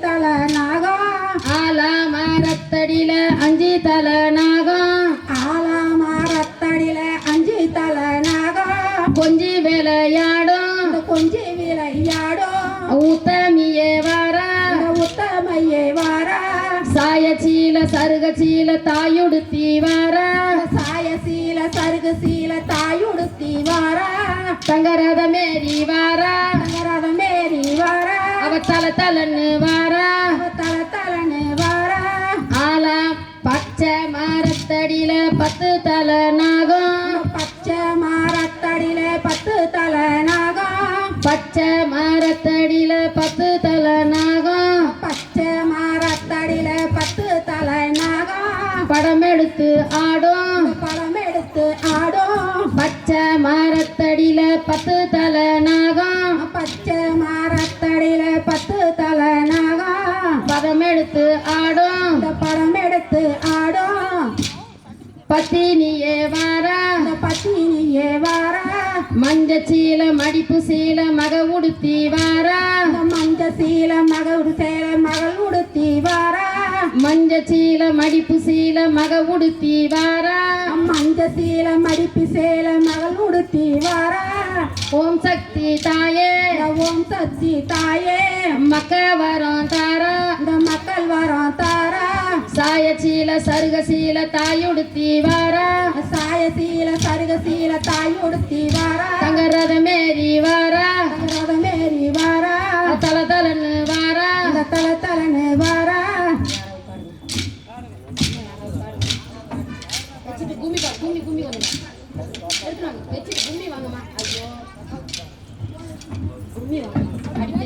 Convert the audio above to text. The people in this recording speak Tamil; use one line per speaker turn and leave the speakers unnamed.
தல நாகம்
ஆலமரத்தடியில 5 தலை நாகம்
ஆலமரத்தடியில 5 தல நாகம்
கொஞ்சி விளையாடும்
கொஞ்சி விளையாடும்
உத்தமியே வர
உத்தமையே வர
சாயச்சீல சருகச்சீல தாயுடுத்தி வர
சாயசீல சருகசீல தாயுடுத்தி வர
தங்கரத மேரி வர
தங்கரத மேரி வர
அவ தலன்னு வர
தல தலன்னு வர
ஆலாம் பச்சை மரத்தடியில 10 தலை நாகம்
பச்சை மரத்தடியில 10 தல நாகம்
பச்சை மரத்தடியில 10 தலை நாகம்
பச்சை மரத்தடியில 10 தல நாகம்
படம் எடுத்து ஆடும்
பழம் எடுத்து ஆடும்
பச்சை மரத்தடியில 10 தலை நாகம்
பச்சை மரத்தடியில 10 தல நாகம்
படம் எடுத்து ஆடும்
இந்த பழம் எடுத்து ஆடும்
பத்தினியே வர
இந்த பத்தினியே வர
மஞ்ச சீல மடிப்பு சீல மக உடுத்தி வர
இந்த மஞ்ச சீல மகள் சேல மகள் உடுத்தி வர
மஞ்ச சீல மடிப்பு சீல மக உடுத்தி வர
மஞ்ச சீல மடிப்பு சேல மகள் உடுத்தி வர
ஓம் சக்தி தாயே
ஓம் சக்தி தாயே
மக்க வரம் தார
இந்த மக்கள் வரோம் தாரா
சாயச்சீல சருகசீல தாயுடுத்தி வர
சாயசீல சருகசீல தாயுடுத்தி வர
தங்கரத மேரி வர
தங்கரத மேரி வர
தலன்னு வர
இந்த தல தலன்னு வர
கும்மி வாங்கம்மா ஐயோ கும்மி வாங்க அடிக்க